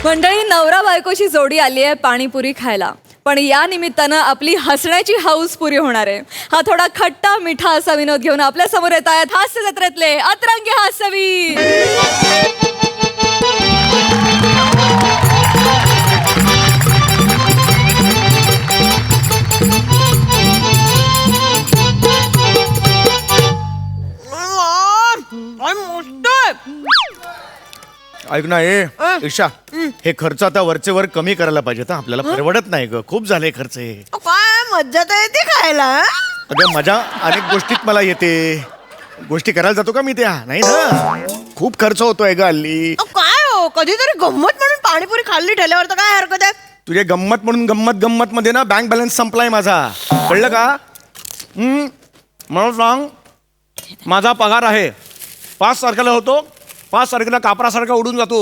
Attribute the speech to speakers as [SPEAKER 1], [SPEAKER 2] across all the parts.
[SPEAKER 1] मंडळी, नवरा बायकोची जोडी आली आहे पाणीपुरी खायला. पण या निमित्तानं आपली हसण्याची हौस पुरी होणार आहे. हा थोडा खट्टा मिठा असा विनोद घेऊन आपल्या समोर येत आहेत हास्य जत्रेतले अतरंगी हास्यवीर.
[SPEAKER 2] ऐक ना ईशा, हे खर्च आता वरचे वर कमी करायला पाहिजे. आपल्याला परवडत नाही ग, खूप झाले खर्च हे.
[SPEAKER 3] काय मज्जा तर येते खायला.
[SPEAKER 2] अगं मजा अनेक गोष्टीत मला येते. गोष्टी करायला जातो का मी त्या? नाही ना, खूप खर्च होतोय ग हल्ली.
[SPEAKER 3] काय हो, कधीतरी गंमत म्हणून पाणीपुरी खाल्ली ठेल्यावर तर काय हरकत आहे.
[SPEAKER 2] तुझे गंमत म्हणून गंमत मध्ये ना बँक बॅलन्स संपलाय माझा, कळलं का? मला सांग, माझा पगार आहे 5 तारखेला होतो, 5 तारखेला कापरासारखा उडून जातो,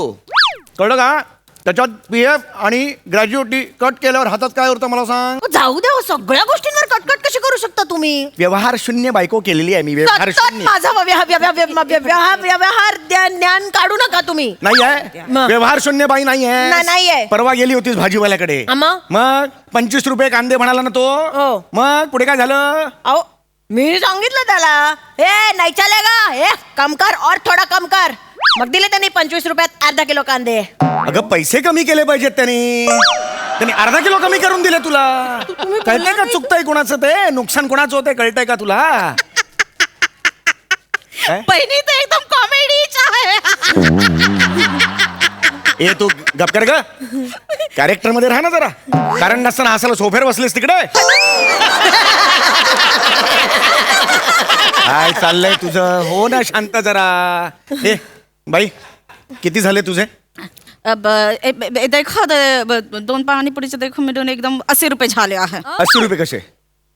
[SPEAKER 2] कळलं का? त्याच्यात PF आणि ग्रॅज्युएटी कट केल्यावर हातात काय उरतं मला सांग?
[SPEAKER 3] जाऊ द्या, सगळ्या गोष्टींवर कटकट कशी करू शकता तुम्ही?
[SPEAKER 2] व्यवहार शून्य बायको केलेली आहे मी, व्यवहार शून्य.
[SPEAKER 3] माझा व्यवहार ज्ञान काढू नका तुम्ही.
[SPEAKER 2] नाही आहे, व्यवहार शून्य बाई नाही
[SPEAKER 3] नाहीये.
[SPEAKER 2] आहे. परवा गेली होतीस भाजीवाल्याकडे, मग 25 रुपये कांदे म्हणाला ना तो. मग पुढे काय झालं?
[SPEAKER 3] अहो, मी सांगितलं त्याला, हे नाही चालेगा, हे कम कर और थोडा कम कर. मग दिले त्यांनी 25 रुपयात अर्धा किलो कांदे.
[SPEAKER 2] अगं पैसे कमी केले पाहिजेत त्यांनी अर्धा किलो कमी करून दिले तुला. कळतंय का चुकतंय कोणाचं, ते नुकसान कोणाचं होतंय कळतंय का तुला?
[SPEAKER 3] बहिणी तर एकदम कॉमेडीच आहे.
[SPEAKER 2] ए तू गप कर ग, कॅरेक्टर मध्ये राहा ना जरा. कारण नसताना हसायला सोफ्यावर बसलेस तिकडे. काय चाललंय तुझं? हो ना शांत जरा. ए बाई, किती झाले तुझे?
[SPEAKER 4] देखो 2 पाणीपुरीचे देखो मिळून एकदम 80 रुपये झाले आहे.
[SPEAKER 2] 80 रुपये कसे?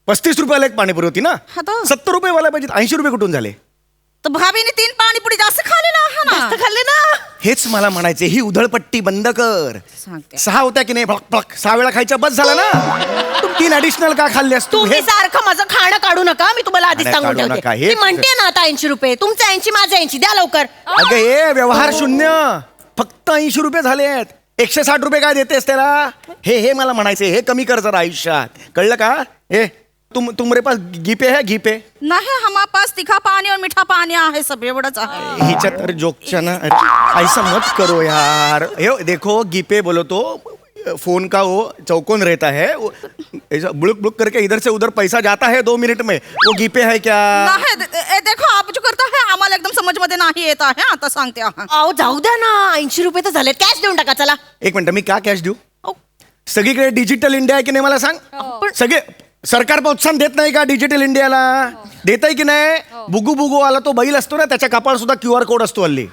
[SPEAKER 2] 35 रुपयाला एक पाणीपुरी होती ना.
[SPEAKER 4] हा तो.
[SPEAKER 2] 70 रुपये वाला पाहिजे, 80 रुपये कुठून झाले?
[SPEAKER 4] तर भाभीने 3 पाणीपुरी जास्त खाल्लेला आहे ना.
[SPEAKER 3] जास्त खाल्ले ना.
[SPEAKER 2] हेच मला म्हणायचे, ही उधळपट्टी बंद कर.
[SPEAKER 4] सांगते.
[SPEAKER 2] 6 होत्या की नाही? फळक फळक 6 वेळा खायच्या बस झाला ना. तू 3 ॲडिशनल का खाल्ल्यास तू?
[SPEAKER 3] तुम्ही सारखं माझं खाणं काढू नका, मी तुम्हाला आधीच
[SPEAKER 2] खाणं
[SPEAKER 3] सांगून
[SPEAKER 2] काढू नका,
[SPEAKER 3] ठेवते.
[SPEAKER 2] हे-
[SPEAKER 3] मी म्हणते ना आता 80 रुपये, तुमचे 80 माझे 80, द्या लवकर.
[SPEAKER 2] अगं हे व्यवहार शून्य, फक्त 80 रुपये झाले आहेत. 160 रुपये काय देतेस त्याला? हे मला म्हणायचे, हे कमी कर जरा आयुष्यात, कळलं का? हे तुमरे पास गीपे है? गीपे
[SPEAKER 4] नाही, हमारे पास तीखा पानी और मीठा पानी आहे, सब एवढंच आहे.
[SPEAKER 2] हिच्या तर जोकच्या ना. ऐसा मत करो यार. हे देखो गीपे बोलो तो फोन का वो चौकोन रहता है, ऐसा बुड़ुक बुड़ुक करके इधर से उधर पैसा जाता है 2 मिनट में. वो गीपे है क्या?
[SPEAKER 4] नाही, देखो आप जो करता है आम्हाला एकदम समज मध्ये नाही येत आहे. आता सांगते आहे.
[SPEAKER 3] अहो जाऊ द्या ना, 80 रुपये तर झाले, कॅश देऊन टाका चला.
[SPEAKER 2] एक मिनिट, मी का कॅश देऊ? सगळीकडे डिजिटल इंडिया आहे की नाही मला सांग? सगळे सरकार प्रोत्साहन देत नाही का डिजिटल इंडियाला? देत आहे की नाही? बुगू बुगू आला तो बैल असतो ना, त्याच्या कपाळ सुद्धा QR कोड असतो हल्ली.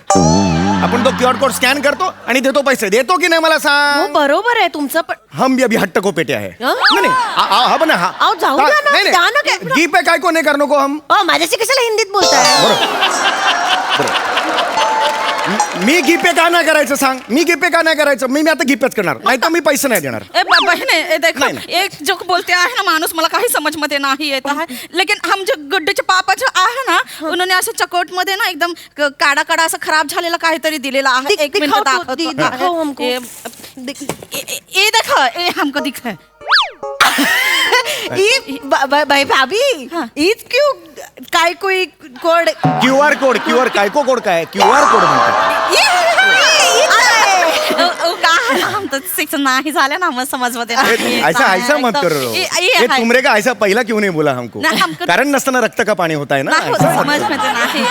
[SPEAKER 2] आपण तो QR कोड स्कॅन करतो आणि देतो पैसे. देतो की नाही मला
[SPEAKER 3] हो
[SPEAKER 2] सांग?
[SPEAKER 3] बरोबर आहे तुमचं, पण
[SPEAKER 2] हम भी अभी हट्ट को पेटे आहे. नाही हा बना हा.
[SPEAKER 3] अहो, जाऊ द्या ना,
[SPEAKER 2] नाही,
[SPEAKER 3] द्या ना काय.
[SPEAKER 2] गीप आहे काय को नाही करनो को हम.
[SPEAKER 3] माझ्याशी कशाला हिंदीत बोलताय?
[SPEAKER 2] मी गीपे का नाही करायचं सांग? मी गीपे का नाही करायचं? मी आता गीपेच करणार, नाही तर मी पैसे नाही देणार.
[SPEAKER 4] बहने देखो,
[SPEAKER 2] नहीं।
[SPEAKER 4] एक जो बोलते आहे ना माणूस, मला काही समझ मध्ये नाही येत आहे. लेकिन हम जो गुड्डूचे पापा जो आहे ना, उन्होंने असं चकोट मध्ये ना एकदम काडा काडा असं खराब झालेला काहीतरी दिलेला आहे. एक मिनिट
[SPEAKER 3] दिखाओ हमको.
[SPEAKER 4] ये देखो, ये हमको दिख है.
[SPEAKER 3] भाभी ईद क्यों काय कोई कोड
[SPEAKER 2] QR कोड काय को कोड काय? QR कोड म्हणतात.
[SPEAKER 4] हम तो शिक्षण नाही झालं ना, मग समज मध्ये
[SPEAKER 2] ऐसा मत करो. ये तुमरे का ऐसा पहला क्यों नहीं बोला हमको? कारण नसताना रक्त का पानी होता है ना.
[SPEAKER 4] समझ में नहीं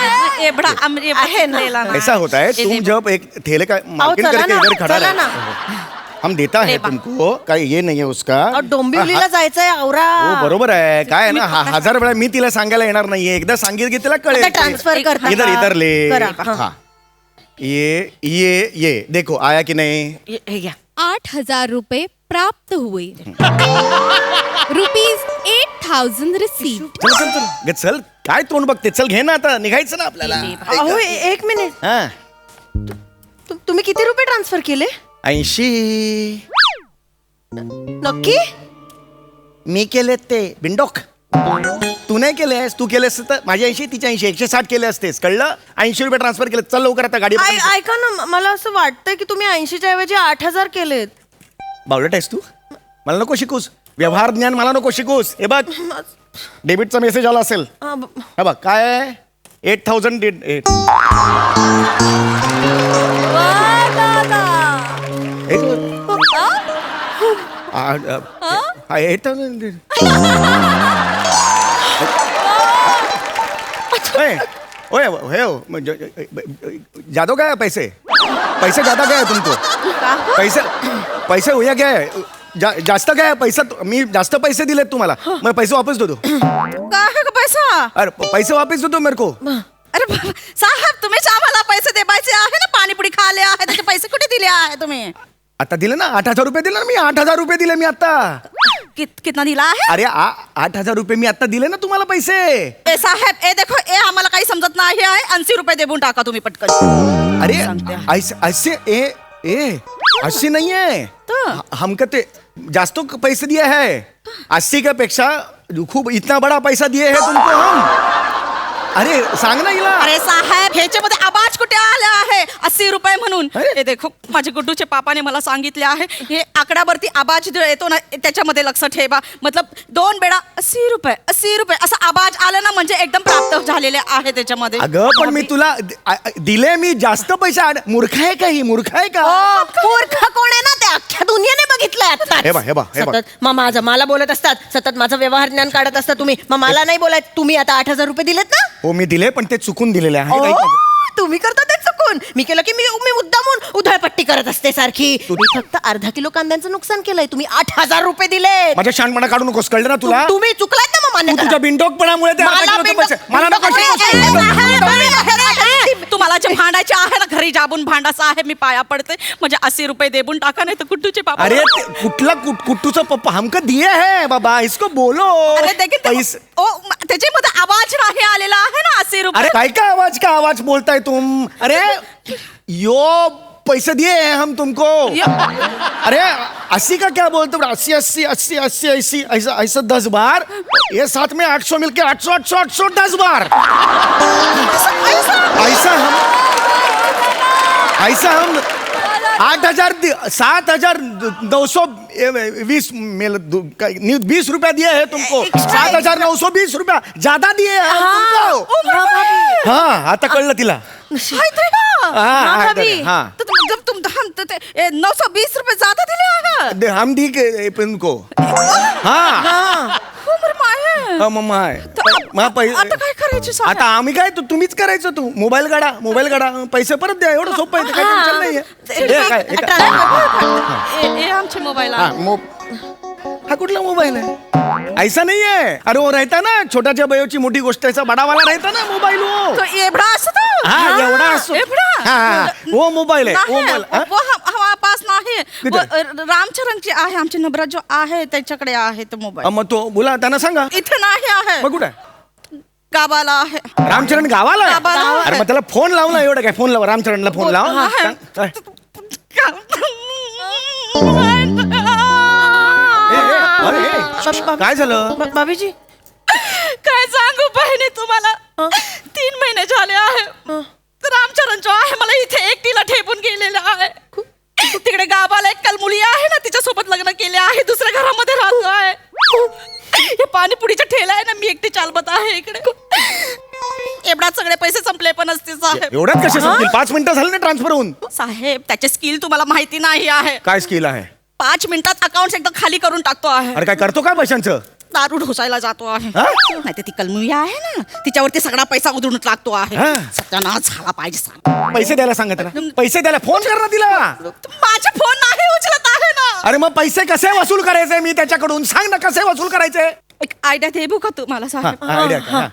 [SPEAKER 4] ये बड़ा है ना.
[SPEAKER 2] ऐसा होता है, तुम जब एक ठेले का मार्केट करके इधर खड़ा
[SPEAKER 3] चला ना.
[SPEAKER 2] हम देता है तुमको, काय ये नाही आहे उसका.
[SPEAKER 3] डोंबिवलीला जायचंय औरा.
[SPEAKER 2] हो बरोबर आहे. काय आहे ना, 1000 वेळा मी तिला सांगायला येणार नाहीये. एकदा सांगितलं की तिला कळेल.
[SPEAKER 3] ट्रान्सफर करता
[SPEAKER 2] इधर इधर ले.
[SPEAKER 3] करा.
[SPEAKER 2] हाँ ये देखो आया कि नहीं?
[SPEAKER 3] हे घ्या.
[SPEAKER 5] 8,000 रुपये प्राप्त हुए. ₹8,000 रिसीव्ड.
[SPEAKER 2] चल चल काय तोंड बघते, चल घे ना, आता निघायचं ना आपल्याला.
[SPEAKER 3] अहो एक मिनिट,
[SPEAKER 2] हा
[SPEAKER 3] तुम्ही किती रुपये ट्रान्सफर केले?
[SPEAKER 2] 80
[SPEAKER 3] नक्की?
[SPEAKER 2] मी केले ते बिंडोक. तू नाही केलेस, तू केलेस तर माझे 80 तिच्या 80 160 केले असतेस, कळलं? 80 रुपये ट्रान्सफर केले. चल लवकर आता गाडी पकड.
[SPEAKER 3] ऐका ना, मला असं वाटतंय की तुम्ही 80च्या ऐवजी 8000 केलेत.
[SPEAKER 2] बावळट आहेस तू, मला नको शिकूस. व्यवहार ज्ञान मला नको शिकूस. हे बघ, डेबिटचा मेसेज आला असेल. हे बघ काय आहे, 8000 8000 ओए ज्यादा क्या है पैसे ज्यादा क्या है तुमको पैसे हुआ क्या है जास्त काय आहे पैसा मी जास्त पैसे दिलेत तुम्हाला मला पैसे वापस दो
[SPEAKER 4] काय आहे का पैसा?
[SPEAKER 2] अरे पैसे वापस दो मेरे को
[SPEAKER 4] अरे साहेब तुम्हीच आम्हाला पैसे द्यायचे आहे ना, पाणीपुरी खाले आहे त्याचे पैसे कुठे दिले आहे तुम्ही?
[SPEAKER 2] आता दिले ना 8000 रुपये दिले ना मी 8000 रुपये दिले मी आता
[SPEAKER 4] कितना दिला आहे?
[SPEAKER 2] अरे 8000 रुपये मी आता दिले ना तुम्हाला पैसे
[SPEAKER 4] ए साहेब ए देखो ए आम्हाला काही समजत नाही आहे, 80 रुपये देऊन टाका तुम्ही पटकन.
[SPEAKER 2] अरे ऐसे ऐसे नहीं है हम कहते जास्त पैसे दिए है 80 के पेक्षा खूप इतना बड़ा पैसा दिए है तुमको हम. अरे सांग ना हिला.
[SPEAKER 4] अरे साहेब ह्याच्यामध्ये आवाज कुठे आला आहे 80 रुपये म्हणून?
[SPEAKER 2] अरे.
[SPEAKER 4] हे देखो माझे गुड्डूचे पापाने मला सांगितले आहे हे आकड्यावरती आवाज जो येतो ना त्याच्यामध्ये लक्ष ठेवा. मतलब 2 वेळा 80 रुपये असा आवाज आला ना म्हणजे एकदम प्राप्त झालेले आहे त्याच्यामध्ये.
[SPEAKER 2] अगं पण मी तुला दिले मी जास्त पैसे मूर्ख आहे का ही मूर्ख आहे का?
[SPEAKER 3] मूर्ख कोण आहे ना ते अख्ख्या दुनियाने बघितलंय आता.
[SPEAKER 2] हे बघ.
[SPEAKER 3] सतत माझं मला बोलत असतात, सतत माझं व्यवहार ज्ञान काढत असता तुम्ही. मग मला नाही बोलायत. तुम्ही आता 8000 रुपये दिलेत ना?
[SPEAKER 2] हो मी दिले पण ते चुकून दिलेले आहे
[SPEAKER 3] ओ,
[SPEAKER 2] काही नाही.
[SPEAKER 3] तुम्ही करता ते चुकून. मी केलं की मी मुद्दामून उधळपट्टी करत असते सारखी. मी फक्त अर्धा किलो कांद्यांचं नुकसान केलंय. तुम्ही 8000 रुपये दिले.
[SPEAKER 2] माझ्या शानपणा काढू नकोस, कळलं ना तुला?
[SPEAKER 3] तुम्ही चुकलात ना, मग मान्य
[SPEAKER 2] तू
[SPEAKER 3] करा.
[SPEAKER 2] तुझ्या बिनडोकपणामुळे ते
[SPEAKER 3] मला
[SPEAKER 2] अर्धा किलोचे पैसे- मला नको
[SPEAKER 4] तुम्हाला जे भांडायचे आहे ना घरी जाबून भांडायचं आहे मी पाया पडते म्हणजे 80 रुपये देऊन टाका नाही तर गुड्डूचे पापा.
[SPEAKER 2] अरे कुठला कुट्टूचा पप्पा हमको दिए है बाबा इसको बोलो.
[SPEAKER 4] अरे देखील
[SPEAKER 2] पैसे
[SPEAKER 4] त्याच्यामध्ये आवाज नाही आलेला आहे ना 80 रुपये.
[SPEAKER 2] अरे काय का आवाज बोलताय तुम? अरे यो पैसे दिए हैं हम तुमको. अरे 80 का क्या बोलते हो? 80 ऐसा 10 बार ये साथ में 800 मिलके 800 10 बार ऐसा हम 8000 7,920 20 रुपया दिए हैं तुमको. 7,920 रुपया ज्यादा दिए हैं हम तुमको. हाँ आता कळलं तिला. हाँ
[SPEAKER 4] जब तुम 920 रुपये ज्यादा दिले आहे.
[SPEAKER 2] हम दी के तुमको. हाँ मम्मा
[SPEAKER 4] आता काय करायचे साहेब?
[SPEAKER 2] आता आम्ही काय तुम्हीच करायचं. तू मोबाईल काढा पैसे परत द्या. एवढं सोपं आहे. काय टेन्शन नाहीये.
[SPEAKER 4] हे आमचे मोबाईल
[SPEAKER 2] हाँ हा कुठला मोबाईल आहे? ऐसा नहीं है. अरे वो रहता ना छोटाच्या बयोची मोठी गोष्ट ऐसा बड़ा वाला रहता ना मोबाईल वो.
[SPEAKER 4] तो एवढा असतो.
[SPEAKER 2] हाँ एवढा असतो. हाँ वो मोबाईल आहे. वो मोबाईल
[SPEAKER 4] वो हमारे पास नाही. रामचरणची आहे आमचे नबरा जो आहे त्याच्याकडे आहे तो मोबाईल.
[SPEAKER 2] मग तो बोला त्यांना सांगा.
[SPEAKER 4] इथे नाही आहे.
[SPEAKER 2] मग कुठे आहे?
[SPEAKER 4] गावाला आहे.
[SPEAKER 2] रामचरण गावाला आहे?
[SPEAKER 4] गावाला आहे.
[SPEAKER 2] अरे मग त्याला फोन लाव ना. एवढं काय फोन लाव रामचरणला फोन लाव.
[SPEAKER 4] आहे.
[SPEAKER 2] काय झालं?
[SPEAKER 3] भाभीजी
[SPEAKER 4] काय सांगू बहिणी तुम्हाला 3 महिने झाले आहे. रामचरण जो आहे मला इथे एकटीला ठेवून गेलेला आहे. तिकडे गावाला एक कलमुली आहे ना तिच्यासोबत लग्न केले आहे. दुसऱ्या घरामध्ये राहतो आहे. हे पाणीपुरीचा ठेला आहे ना मी एकटी चालवत आहे इकडे. एवढ्यात सगळे पैसे संपले पण असते साहेब.
[SPEAKER 2] एवढ्यात कसे संपतील? 5 मिनिटं झाले ना ट्रान्सफर होऊन.
[SPEAKER 4] साहेब त्याचे स्किल तुम्हाला माहिती नाही आहे.
[SPEAKER 2] काय स्किल आहे?
[SPEAKER 4] 5 मिनिटात अकाउंट एकदम खाली करून टाकतो आहे.
[SPEAKER 2] अरे काय करतो काय पैशांचं?
[SPEAKER 4] दारू ढोसायला जातो आहे.
[SPEAKER 2] हा?
[SPEAKER 4] नाही तर ती कलमुली आहे ना तिच्यावरती सगळा पैसा उधळून टाकतो आहे.
[SPEAKER 2] हा.
[SPEAKER 4] सत्यानाश झाला पाहिजे साहेब.
[SPEAKER 2] पैसे द्यायला सांगा त्याला. पैसे द्यायला फोन कर ना तिला.
[SPEAKER 4] माझे फोन नाही उचलत आहे ना.
[SPEAKER 2] अरे मग पैसे कसे वसूल करायचे मी त्याच्याकडून? सांग ना कसे वसूल करायचे.
[SPEAKER 4] एक आयडिया देऊ का तुम्हाला साहेब?
[SPEAKER 2] आयडिया.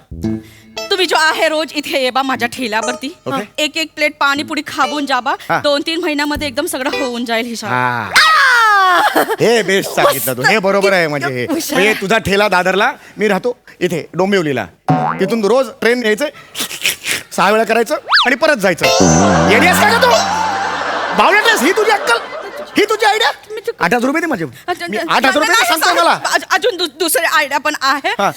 [SPEAKER 4] तुम्ही जो आहे रोज इथे ये बा माझ्या ठेल्यावरती.
[SPEAKER 2] ओके.
[SPEAKER 4] एक प्लेट पाणीपुरी खाऊन जाबा.
[SPEAKER 2] हा.
[SPEAKER 4] 2-3 महिन्यामध्ये एकदम सगळं होऊन जाईल हिसाब.
[SPEAKER 2] हे बेस्ट सांगितलं तू. हे बरोबर आहे. म्हणजे हे तुझा ठेला दादरला, मी राहतो इथे डोंबिवलीला. तिथून रोज ट्रेन यायचं 6 वेळा करायचं आणि परत जायचं. येण्यास का तू बावळटेस? ही तुझी अक्कल? ही तुझी आयडिया? 8,000 रुपये दे माझे. 8,000 रुपये सांगतो मला.
[SPEAKER 4] अजून दुसरे आयडिया पण आहे.
[SPEAKER 2] हा.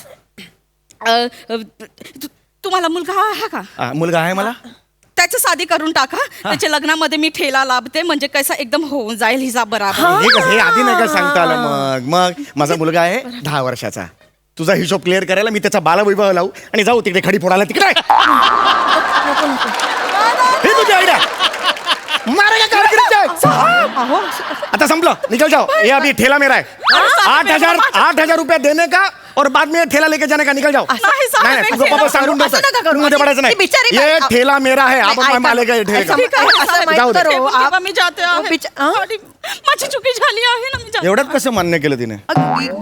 [SPEAKER 4] तुम्हाला मुलगा आहे का?
[SPEAKER 2] मुलगा आहे मला.
[SPEAKER 4] त्याचं शादी करून टाका. त्याच्या लग्नामध्ये मी ठेला लाभते, म्हणजे कसं एकदम होऊन जाईल हिसाब बराबर.
[SPEAKER 2] हे कसं, हे आधी नाही का सांगता आलं? मग माझा मुलगा आहे 10 वर्षाचा. तुझा हिशोब क्लिअर करायला मी त्याचा बालवैभव लावू आणि जाऊ तिकडे खडी फोडायला तिकडे. हे तुझी आयडिया मारेगा कारकिर्दीच्या. आता संपलं, निकल जाओ. ये अभी ठेला मेरा है. 8,000 रुपया देने का और बाद में ठेला लेके जाने का. निकल जाओ.
[SPEAKER 4] नाही साहेब,
[SPEAKER 2] नाही
[SPEAKER 4] एक
[SPEAKER 2] तुझं
[SPEAKER 4] ठेला
[SPEAKER 2] पप्पा सांगून
[SPEAKER 3] असं नका करू.
[SPEAKER 2] मध्ये पडायचं
[SPEAKER 3] ती बिचारी
[SPEAKER 2] नाही. ये
[SPEAKER 3] बाई-
[SPEAKER 2] ठेला मेरा है. आपण
[SPEAKER 3] ऐका-
[SPEAKER 2] मालेगा ये ठेला.
[SPEAKER 3] ठीक आहे, असं
[SPEAKER 4] साहेब,
[SPEAKER 3] माहित
[SPEAKER 2] जाऊ दे.
[SPEAKER 3] करो.
[SPEAKER 4] ठेवून
[SPEAKER 3] आप-
[SPEAKER 4] ठेवा, मी जाते आहे.
[SPEAKER 3] हा?
[SPEAKER 4] आणि माझी चुकी झाली आहे ना, मी जाते.
[SPEAKER 2] एवढ्यात कसं मान्य केलं तिने?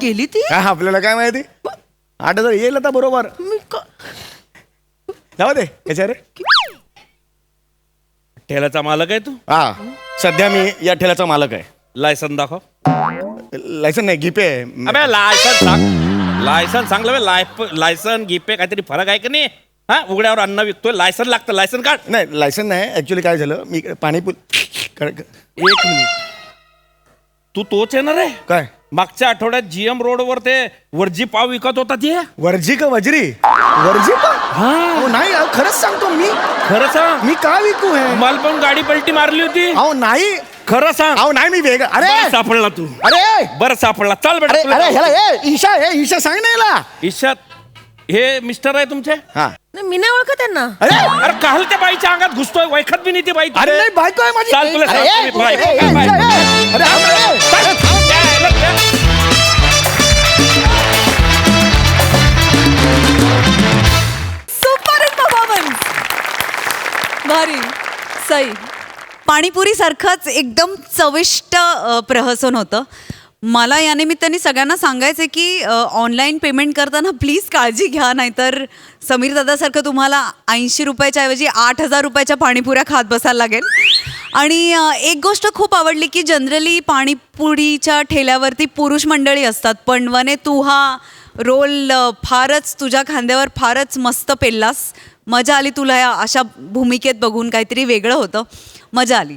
[SPEAKER 3] गेली ती.
[SPEAKER 2] काय आपल्याला काय माहिती? 8,000 येईल आता बरोबर. जाऊ दे याच्या रे.
[SPEAKER 6] ठेल्याचा मालक आहे तू?
[SPEAKER 2] हा, सध्या मी या ठेल्याचा मालक आहे.
[SPEAKER 6] लायसन दाखव.
[SPEAKER 2] लायसन नाही, गिपे आहे.
[SPEAKER 6] अबे लायसन सांग. लायसन सांगलं बे. लायसन गिपे काहीतरी फरक आहे का नाही? हा, उघड्यावर अन्न विकतोय, लायसन लागतं. लायसन काढ.
[SPEAKER 2] नाही लायसन नाही. ऍक्च्युली काय झालं, मी पाणीपुरी
[SPEAKER 6] एक मिनिट, तू तोच येणार आहे?
[SPEAKER 2] काय
[SPEAKER 6] मागच्या आठवड्यात GM रोडवर ते वर्जी पाव विकत होता ते?
[SPEAKER 2] वर्जी का वजरी? वर्जी पण नाही अहो, खरंच सांगतो मी.
[SPEAKER 6] खरं सांग.
[SPEAKER 2] मी का विकू हे?
[SPEAKER 6] मला पण गाडी पलटी मारली होती.
[SPEAKER 2] अहो नाही.
[SPEAKER 6] खरं सांग.
[SPEAKER 2] अहो नाही, मी वेगळं.
[SPEAKER 6] बरं
[SPEAKER 2] अरे
[SPEAKER 6] सापडला तू.
[SPEAKER 2] अरे
[SPEAKER 6] बरं सापडला. चल
[SPEAKER 2] अरे
[SPEAKER 6] बेटा
[SPEAKER 2] अरे
[SPEAKER 6] तुला.
[SPEAKER 2] ह्याला ईशा सांग ना याला.
[SPEAKER 6] ईशात हे मिस्टर आहे तुमचे?
[SPEAKER 2] हा.
[SPEAKER 3] नाही, मी नाही ओळखत त्यांना.
[SPEAKER 2] अरे
[SPEAKER 6] अरे काल त्या बाईच्या अंगात घुसतोय, वैखत बी नाही ती बाई.
[SPEAKER 2] अरे नाही, बायको आहे माझी.
[SPEAKER 6] चाल तुला
[SPEAKER 2] अरे,
[SPEAKER 6] सांगतो मी, बाय,
[SPEAKER 2] ए, ए,
[SPEAKER 6] बाय, बाय.
[SPEAKER 2] ईशा, ए. अरे, अरे,
[SPEAKER 1] सुपर परफॉर्मन्स. भारी. सई.
[SPEAKER 7] पाणीपुरी सारखंच एकदम चविष्ट प्रहसन होतं. मला या निमित्ताने सगळ्यांना सांगायचं आहे की ऑनलाईन पेमेंट करताना प्लीज काळजी घ्या, नाहीतर समीर दादासारखं तुम्हाला 80 रुपयाच्या ऐवजी 8,000 रुपयाच्या पाणीपुऱ्या खात बसायला लागेल. आणि एक गोष्ट खूप आवडली की जनरली पाणीपुरीच्या ठेल्यावरती पुरुष मंडळी असतात, पण वने तू हा रोल फारच तुझ्या खांद्यावर फारच मस्त पेललास. मजा आली तुला या अशा भूमिकेत बघून. काहीतरी वेगळं होतं, मजा आली.